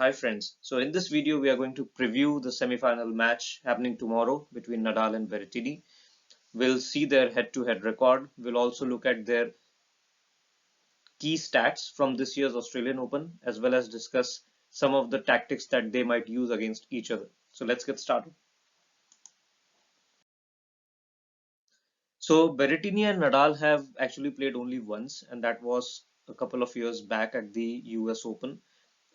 Hi friends. So in this video we are going to preview the semi-final match happening tomorrow between Nadal and Berrettini. We'll see their head-to-head record. We'll also look at their key stats from this year's Australian Open as well as discuss some of the tactics that they might use against each other. So let's get started. So Berrettini and Nadal have actually played only once, and that was a couple of years back at the US Open.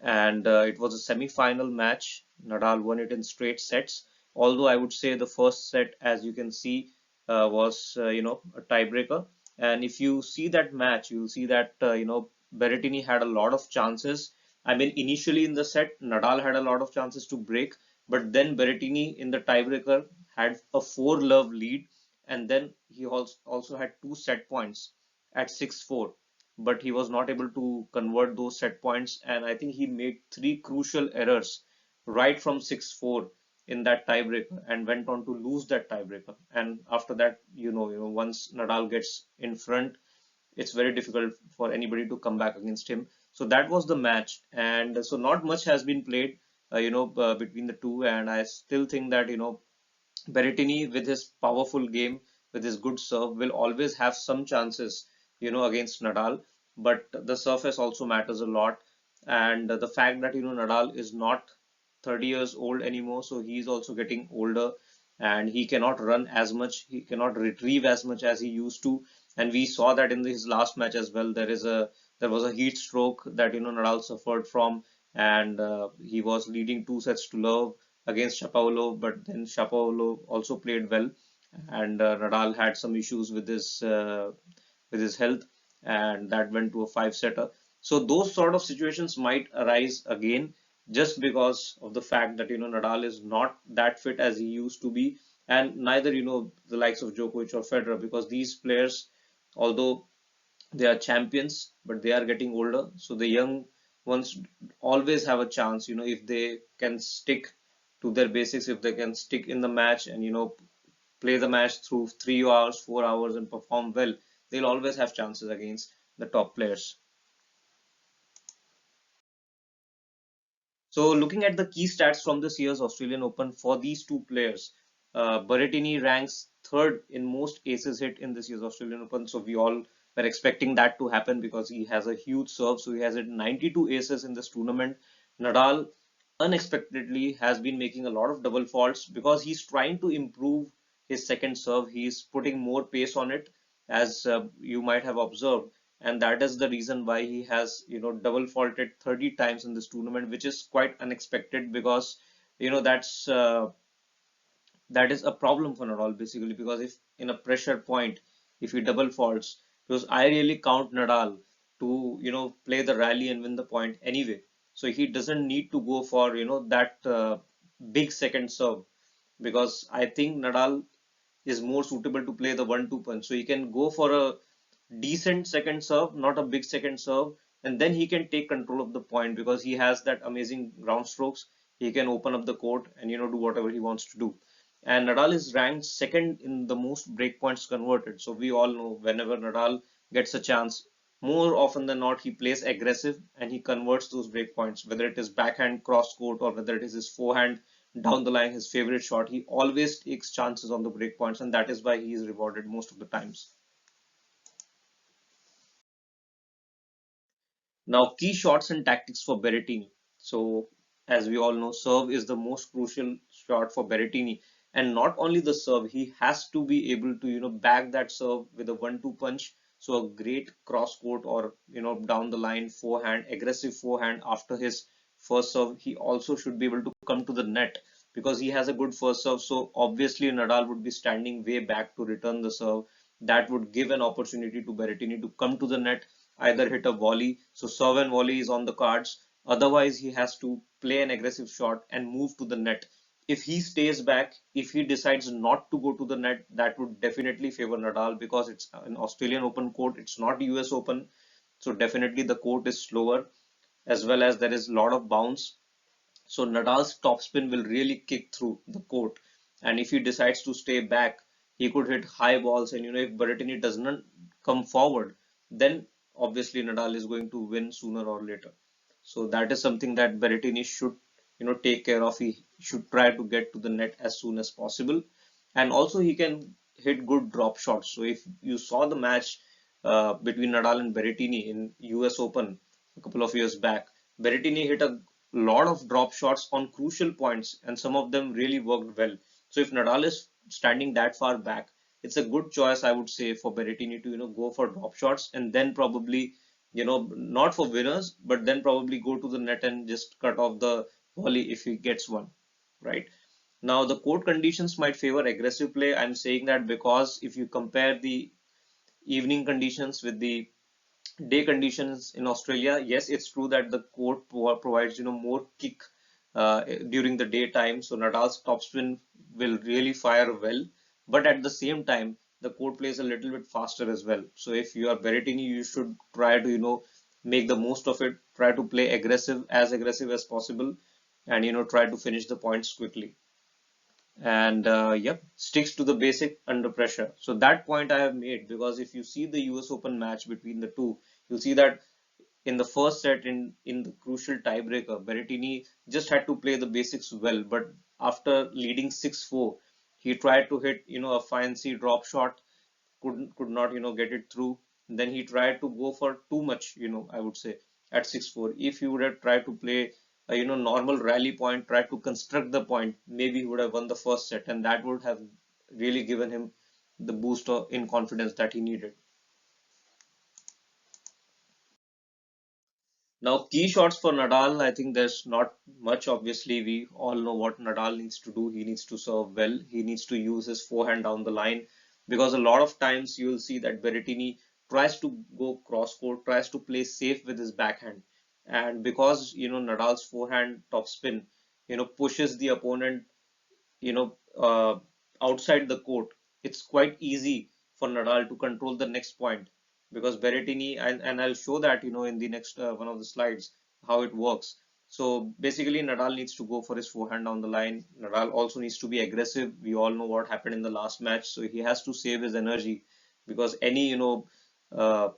And it was a semi-final match. Nadal won it in straight sets. Although I would say the first set, as you can see, was a tiebreaker. And if you see that match, you'll see that Berrettini had a lot of chances. I mean, initially in the set, Nadal had a lot of chances to break, but then Berrettini in the tiebreaker had a 4-love lead, and then he also had two set points at 6-4, but he was not able to convert those set points. And I think he made three crucial errors right from 6-4 in that tiebreaker and went on to lose that tiebreaker. And after that, once Nadal gets in front, it's very difficult for anybody to come back against him. So that was the match. And so not much has been played, between the two. And I still think that, Berrettini, with his powerful game, with his good serve, will always have some chances, against Nadal. But the surface also matters a lot, and the fact that Nadal is not 30 years old anymore, so he's also getting older, and he cannot run as much, he cannot retrieve as much as he used to, and we saw that in his last match as well. There was a heat stroke that Nadal suffered from, and he was leading 2 sets to love against Shapovalov, but then Shapovalov also played well, and Nadal had some issues with his health, and that went to a five-setter. So those sort of situations might arise again, just because of the fact that Nadal is not that fit as he used to be, and neither the likes of Djokovic or Federer, because these players, although they are champions, but they are getting older. So the young ones always have a chance, if they can stick to their basics, if they can stick in the match and, play the match through 3 hours, 4 hours and perform well, they'll always have chances against the top players. So looking at the key stats from this year's Australian Open for these two players, Berrettini ranks third in most aces hit in this year's Australian Open. So we all were expecting that to happen because he has a huge serve. So he has hit 92 aces in this tournament. Nadal unexpectedly has been making a lot of double faults because he's trying to improve his second serve. He's putting more pace on it, as you might have observed, and that is the reason why he has double faulted 30 times in this tournament, which is quite unexpected because that is a problem for Nadal basically, because if in a pressure point, if he double faults, because I really count Nadal to play the rally and win the point anyway, so he doesn't need to go for that big second serve, because I think Nadal is more suitable to play the 1-2 punch. So he can go for a decent second serve, not a big second serve, and then he can take control of the point because he has that amazing ground strokes. He can open up the court and do whatever he wants to do. And Nadal is ranked second in the most break points converted. So we all know whenever Nadal gets a chance, more often than not, he plays aggressive and he converts those break points, whether it is backhand cross court or whether it is his forehand down the line, his favorite shot. He always takes chances on the break points, and that is why he is rewarded most of the times. Now, key shots and tactics for Berrettini. So, as we all know, serve is the most crucial shot for Berrettini, and not only the serve, he has to be able to back that serve with a 1-2 punch. So, a great cross court or down the line forehand, aggressive forehand after his first serve. He also should be able to come to the net because he has a good first serve. So, obviously, Nadal would be standing way back to return the serve. That would give an opportunity to Berrettini to come to the net, either hit a volley. So serve and volley is on the cards. Otherwise, he has to play an aggressive shot and move to the net. If he stays back, if he decides not to go to the net, that would definitely favor Nadal because it's an Australian Open court. It's not US Open. So definitely the court is slower, as well as there is a lot of bounce. So Nadal's topspin will really kick through the court. And if he decides to stay back, he could hit high balls. And if Berrettini does not come forward, then obviously Nadal is going to win sooner or later. So that is something that Berrettini should, take care of. He should try to get to the net as soon as possible, and also he can hit good drop shots. So if you saw the match between Nadal and Berrettini in US Open a couple of years back, Berrettini hit a lot of drop shots on crucial points, and some of them really worked well. So if Nadal is standing that far back, it's a good choice, I would say, for Berrettini to go for drop shots, and then probably not for winners, but then probably go to the net and just cut off the volley if he gets one, right? Now, the court conditions might favor aggressive play. I'm saying that because if you compare the evening conditions with the day conditions in Australia, yes, it's true that the court provides more kick during the daytime, so Nadal's topspin will really fire well. But at the same time, the court plays a little bit faster as well. So if you are Berrettini, you should try to make the most of it. Try to play aggressive as possible, and try to finish the points quickly. And yep, sticks to the basic under pressure. So that point I have made, because if you see the US Open match between the two, you'll see that in the first set, in the crucial tiebreaker, Berrettini just had to play the basics well, but after leading 6-4, he tried to hit a fancy drop shot, could not get it through. Then he tried to go for too much, I would say, at 6-4. If he would have tried to play a normal rally point, try to construct the point, maybe he would have won the first set, and that would have really given him the boost in confidence that he needed. Now, key shots for Nadal, I think there's not much. Obviously, we all know what Nadal needs to do. He needs to serve well. He needs to use his forehand down the line, because a lot of times you'll see that Berrettini tries to go cross court, tries to play safe with his backhand. And because, Nadal's forehand topspin, pushes the opponent you know, uh, outside the court, it's quite easy for Nadal to control the next point, because Berrettini, and I'll show that, in the next one of the slides, how it works. So basically, Nadal needs to go for his forehand down the line. Nadal also needs to be aggressive. We all know what happened in the last match, so he has to save his energy, because any, uh,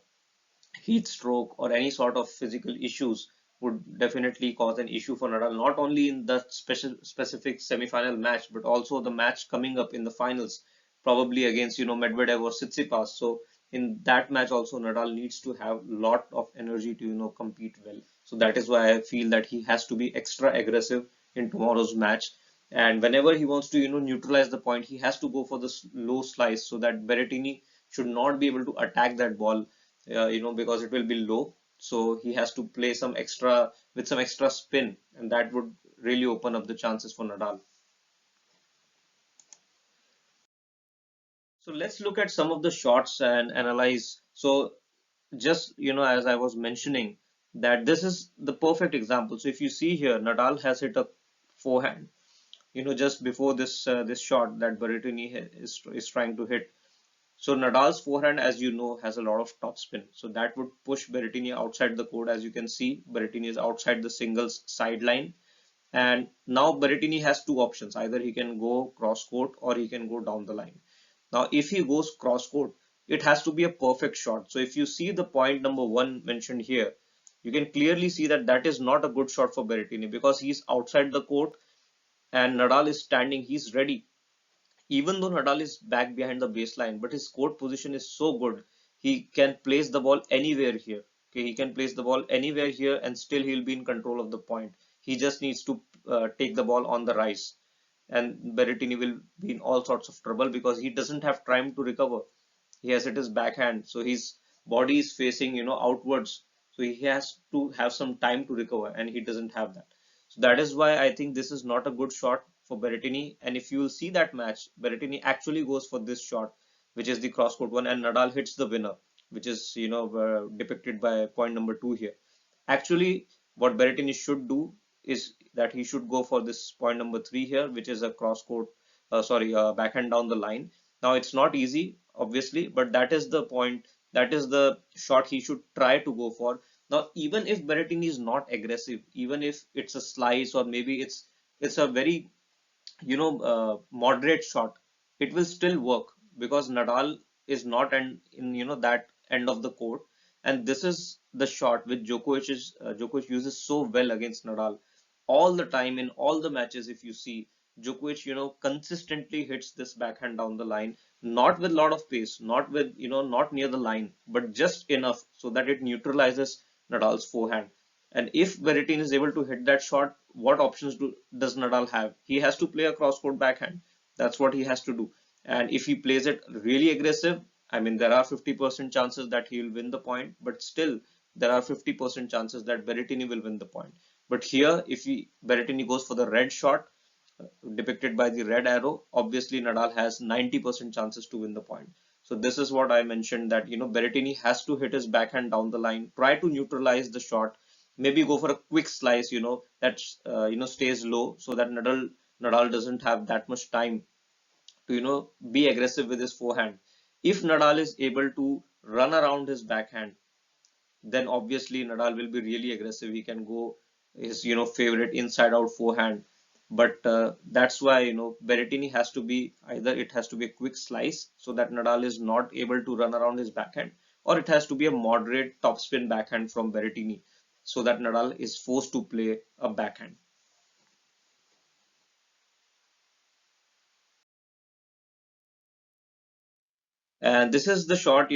heat stroke or any sort of physical issues would definitely cause an issue for Nadal, not only in the specific semi-final match, but also the match coming up in the finals, probably against Medvedev or Tsitsipas. So in that match also, Nadal needs to have a lot of energy to compete well. So that is why I feel that he has to be extra aggressive in tomorrow's match. And whenever he wants to neutralize the point, he has to go for the low slice, so that Berrettini should not be able to attack that ball, because it will be low. So he has to play some extra spin, and that would really open up the chances for Nadal. So let's look at some of the shots and analyze. So just, as I was mentioning, that this is the perfect example. So if you see here, Nadal has hit a forehand, just before this shot that Berrettini is trying to hit. So Nadal's forehand, as you know, has a lot of topspin. So that would push Berrettini outside the court. As you can see, Berrettini is outside the singles sideline. And now Berrettini has two options. Either he can go cross court or he can go down the line. Now, if he goes cross court, it has to be a perfect shot. So if you see the point number one mentioned here, you can clearly see that that is not a good shot for Berrettini, because he's outside the court and Nadal is standing, he's ready. Even though Nadal is back behind the baseline, but his court position is so good, he can place the ball anywhere here. Okay, he can place the ball anywhere here, and still he'll be in control of the point. He just needs to take the ball on the rise, and Berrettini will be in all sorts of trouble, because he doesn't have time to recover. He has hit his backhand, so his body is facing outwards, so he has to have some time to recover, and he doesn't have that. So that is why I think this is not a good shot for Berrettini. And if you will see that match, Berrettini actually goes for this shot, which is the cross court one, and Nadal hits the winner, which is depicted by point number two here. Actually, what Berrettini should do is that he should go for this point number three here, which is a cross court, backhand down the line. Now it's not easy, obviously, but that is the point. That is the shot he should try to go for. Now, even if Berrettini is not aggressive, even if it's a slice, or maybe it's a very moderate shot, it will still work, because Nadal is not in that end of the court, And this is the shot which Djokovic uses so well against Nadal all the time in all the matches. If you see, Djokovic, consistently hits this backhand down the line, not with a lot of pace, not with, not near the line, but just enough so that it neutralizes Nadal's forehand. And if Berrettini is able to hit that shot, what options does Nadal have? He has to play a cross-court backhand. That's what he has to do. And if he plays it really aggressive, I mean, there are 50% chances that he will win the point, but still there are 50% chances that Berrettini will win the point. But here, if Berrettini goes for the red shot, depicted by the red arrow, obviously Nadal has 90% chances to win the point. So this is what I mentioned, that Berrettini has to hit his backhand down the line, try to neutralize the shot, maybe go for a quick slice, that stays low, so that Nadal doesn't have that much time to be aggressive with his forehand. If Nadal is able to run around his backhand, then obviously Nadal will be really aggressive. He can go his favorite inside out forehand. But that's why Berrettini has to be, either it has to be a quick slice so that Nadal is not able to run around his backhand, or it has to be a moderate topspin backhand from Berrettini so that Nadal is forced to play a backhand. And this is the shot,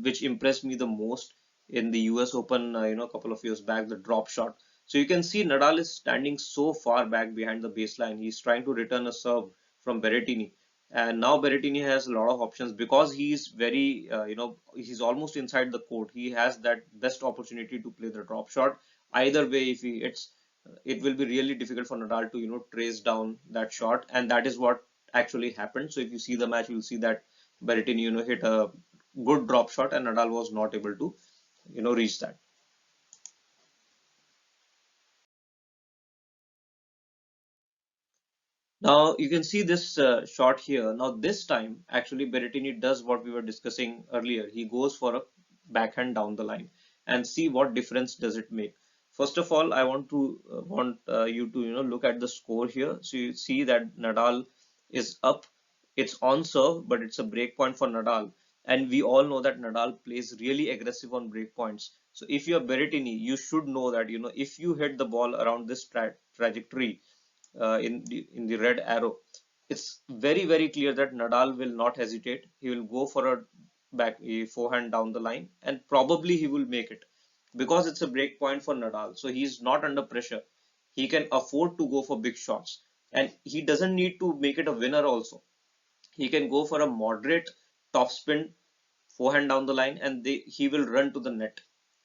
which impressed me the most in the US Open, a couple of years back, the drop shot. So you can see Nadal is standing so far back behind the baseline. He's trying to return a serve from Berrettini. And now Berrettini has a lot of options because he's very, he's almost inside the court. He has that best opportunity to play the drop shot. Either way, if he hits, it will be really difficult for Nadal to, trace down that shot. And that is what actually happened. So if you see the match, you'll see that Berrettini, hit a good drop shot and Nadal was not able to, reach that. Now you can see this shot here. Now this time, actually, Berrettini does what we were discussing earlier. He goes for a backhand down the line and see what difference does it make. First of all, I want you to look at the score here. So you see that Nadal is up. It's on serve, but it's a break point for Nadal. And we all know that Nadal plays really aggressive on break points. So if you're Berrettini, you should know that if you hit the ball around this trajectory, in the red arrow, it's very clear that Nadal will not hesitate. He will go for a forehand down the line, and probably he will make it because it's a break point for Nadal. So he's not under pressure. He can afford to go for big shots, and he doesn't need to make it a winner also. He can go for a moderate topspin forehand down the line, and he will run to the net.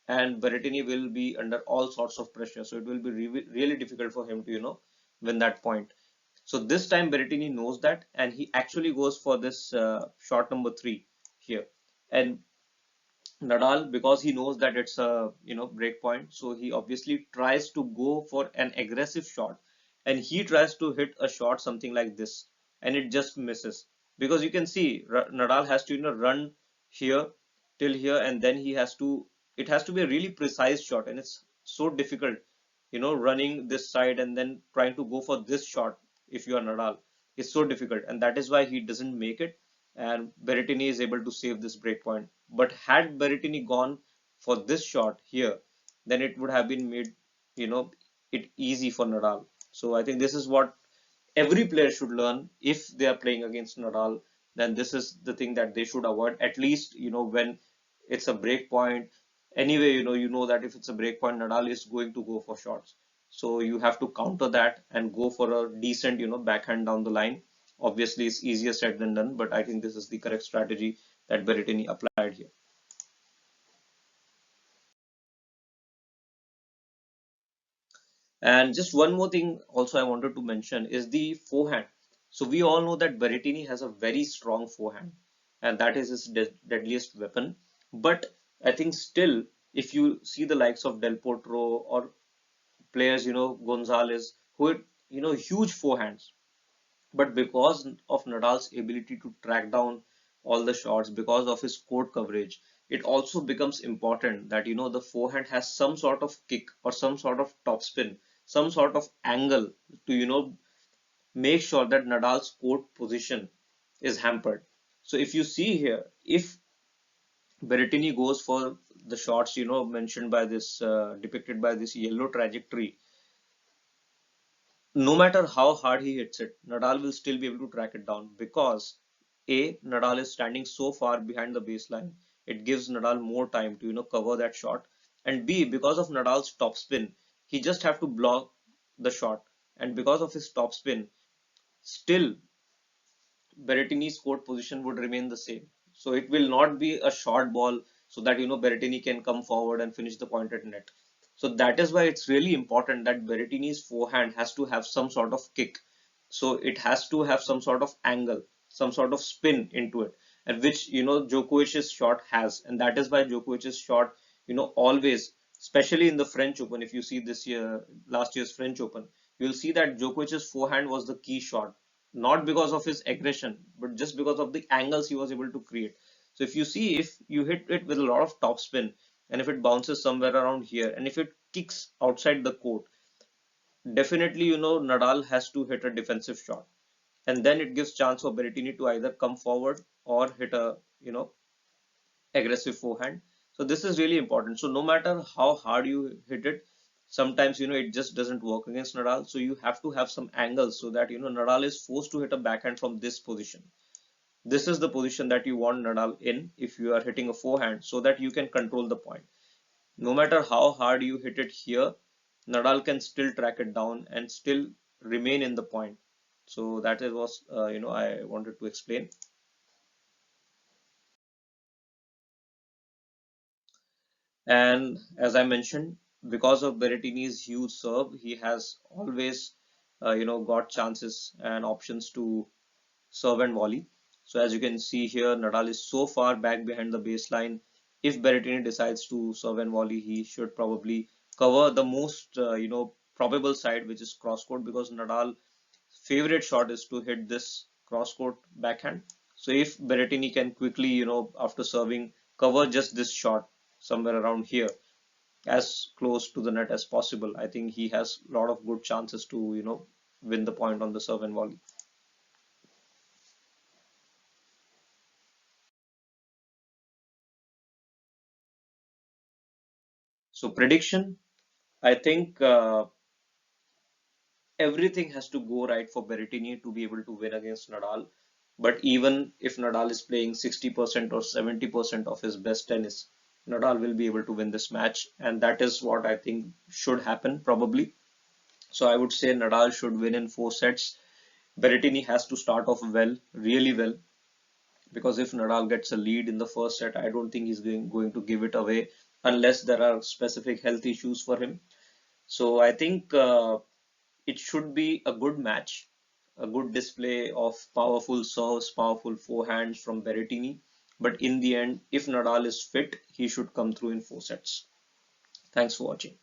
And Berrettini will be under all sorts of pressure, so it will be really difficult for him to win that point. So this time Berrettini knows that, and he actually goes for this shot number three here. And Nadal, because he knows that it's a break point, so he obviously tries to go for an aggressive shot, and he tries to hit a shot something like this, and it just misses because you can see Nadal has to run here till here, and then he has to, it has to be a really precise shot, and it's so difficult, running this side and then trying to go for this shot. If you are Nadal, it's so difficult, and that is why he doesn't make it, and Berrettini is able to save this break point. But had Berrettini gone for this shot here, then it would have been made, you know, it easy for Nadal. So I think this is what every player should learn if they are playing against Nadal. Then this is the thing that they should avoid. At least when it's a break point. Anyway, that if it's a break point, Nadal is going to go for shots. So you have to counter that and go for a decent, backhand down the line. Obviously, it's easier said than done, but I think this is the correct strategy that Berrettini applied here. And just one more thing also I wanted to mention is the forehand. So we all know that Berrettini has a very strong forehand, and that is his deadliest weapon. But I think still, if you see the likes of Del Potro or players, Gonzalez, who had, huge forehands, but because of Nadal's ability to track down all the shots, because of his court coverage, it also becomes important that the forehand has some sort of kick or some sort of topspin, some sort of angle to make sure that Nadal's court position is hampered. So if you see here, if Berrettini goes for the shots, mentioned by this, depicted by this yellow trajectory, no matter how hard he hits it, Nadal will still be able to track it down because A, Nadal is standing so far behind the baseline, it gives Nadal more time to, cover that shot. And B, because of Nadal's topspin, he just have to block the shot. And because of his topspin, still Berrettini's court position would remain the same. So it will not be a short ball so that Berrettini can come forward and finish the point at net. So that is why it's really important that Berrettini's forehand has to have some sort of kick. So it has to have some sort of angle, some sort of spin into it, and which Djokovic's shot has, and that is why Djokovic's shot, always, especially in the French Open, if you see this year, last year's French Open, you'll see that Djokovic's forehand was the key shot, not because of his aggression, but just because of the angles he was able to create. So if you see, if you hit it with a lot of topspin, and if it bounces somewhere around here, and if it kicks outside the court, definitely Nadal has to hit a defensive shot, and then it gives chance for Berrettini to either come forward or hit a aggressive forehand. So this is really important. So no matter how hard you hit it, sometimes it just doesn't work against Nadal. So you have to have some angles so that Nadal is forced to hit a backhand from this position. This is the position that you want Nadal in if you are hitting a forehand, so that you can control the point. No matter how hard you hit it here, Nadal can still track it down and still remain in the point. So that is what I wanted to explain. And as I mentioned, because of Berrettini's huge serve, he has always, got chances and options to serve and volley. So as you can see here, Nadal is so far back behind the baseline. If Berrettini decides to serve and volley, he should probably cover the most, probable side, which is cross court, because Nadal favorite shot is to hit this cross court backhand. So if Berrettini can quickly, after serving, cover just this shot somewhere around here, as close to the net as possible, I think he has a lot of good chances to, win the point on the serve and volley. So prediction, I think everything has to go right for Berrettini to be able to win against Nadal. But even if Nadal is playing 60% or 70% of his best tennis, Nadal will be able to win this match. And that is what I think should happen probably. So I would say Nadal should win in 4 sets. Berrettini has to start off well, really well, because if Nadal gets a lead in the first set, I don't think he's going to give it away unless there are specific health issues for him. So I think it should be a good match, a good display of powerful serves, powerful forehands from Berrettini. But in the end, if Nadal is fit, he should come through in 4 sets. Thanks for watching.